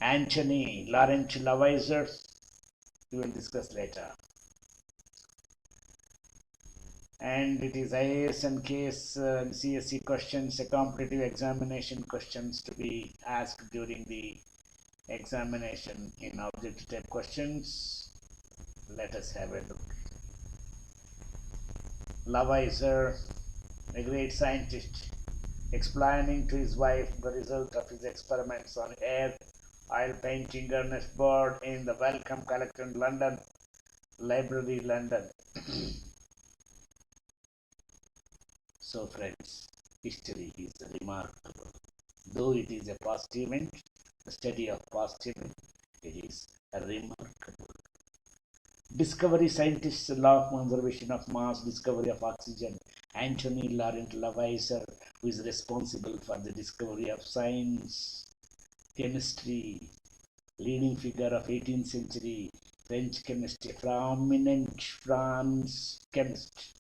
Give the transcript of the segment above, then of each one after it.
Antony Laurent Lavoisier, we will discuss later. And it is IAS and case CSE questions, a competitive examination questions to be asked during the examination in objective type questions. Let us have a look. Lavoisier, a great scientist, explaining to his wife the result of his experiments on air, oil painting Ernest board in the Wellcome Collection, London, Library, London. So friends, history is remarkable. Though it is a past event, the study of past event, it is remarkable. Discovery scientists, law of conservation of mass, discovery of oxygen, Antony Laurent Lavoisier, who is responsible for the discovery of science, chemistry, leading figure of 18th century French chemist, prominent France chemist,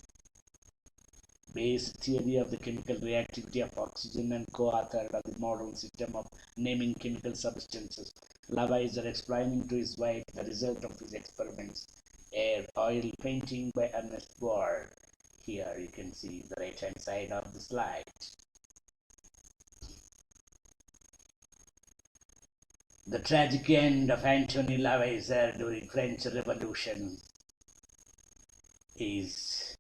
based theory of the chemical reactivity of oxygen and co-authored of the modern system of naming chemical substances. Lavoisier explaining to his wife the result of his experiments, air, oil painting by Ernest Board. Here you can see the right hand side of the slide. The tragic end of Antony Lavoisier during French Revolution is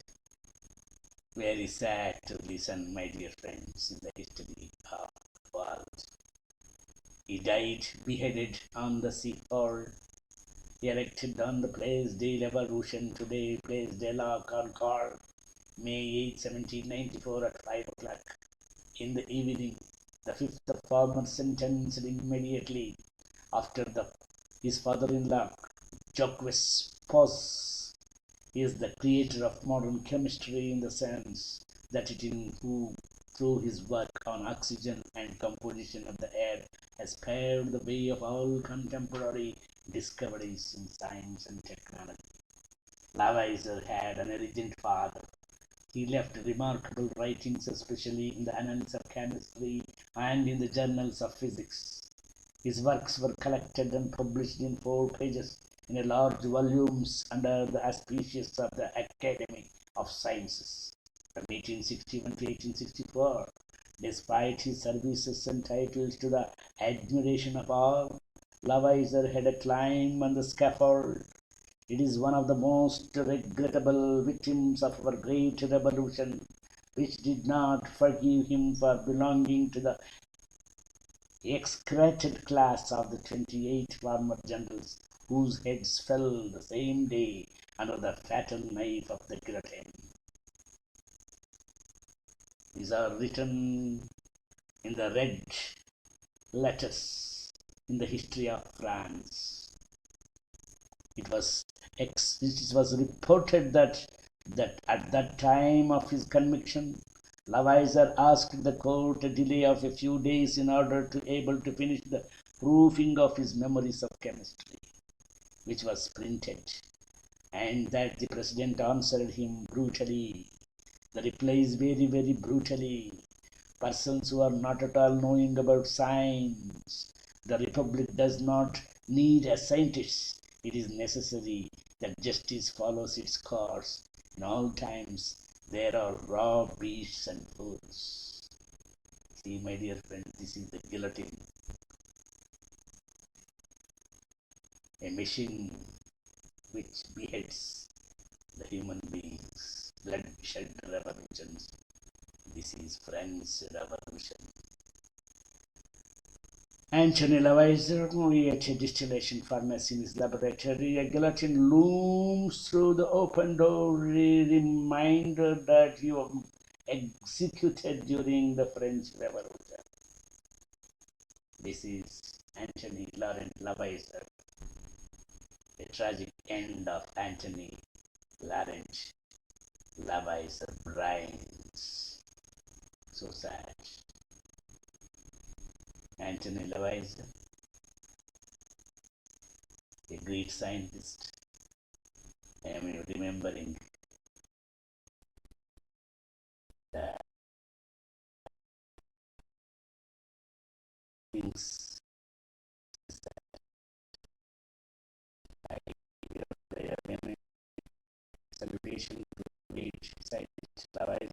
very sad to listen, my dear friends, in the history of the world. He died beheaded on the seaford, erected on the Place de la Revolution, today Place de la Concorde, May 8, 1794 at 5 o'clock in the evening. The fifth of farmer sentenced immediately after his father-in-law, Jacques Pos, is the creator of modern chemistry in the sense that through his work on oxygen and composition of the air, has paved the way of all contemporary discoveries in science and technology. Lavoisier had an arrogant father. He left remarkable writings, especially in the annals of chemistry and in the journals of physics. His works were collected and published in 4 pages in a large volumes under the auspices of the Academy of Sciences from 1861 to 1864. Despite his services and titles to the admiration of all, Lavoisier had a climb on the scaffold. It is one of the most regrettable victims of our great revolution, which did not forgive him for belonging to the execrated class of the 28 farmer generals whose heads fell the same day under the fatal knife of the guillotine. These are written in the red letters in the history of France. It was reported that at that time of his conviction, Lavoisier asked the court a delay of a few days in order to able to finish the proofing of his memories of chemistry, which was printed, and that the president answered him brutally. The reply is very, very brutally. Persons who are not at all knowing about science, the republic does not need a scientist. It is necessary that justice follows its course. In all times, there are raw beasts and fools. See, my dear friends, this is the guillotine. A machine which beheads the human beings. Bloodshed revolutions. This is French Revolution. Antony Lavoisier, at a distillation furnace in his laboratory, a guillotine looms through the open door, a reminder that he was executed during the French Revolution. This is Antony Laurent Lavoisier, the tragic end of Antony Laurent Lavoisier brains. So sad. Antony Lavoisier, a great scientist. I am remembering the things salutation to great scientist Lavais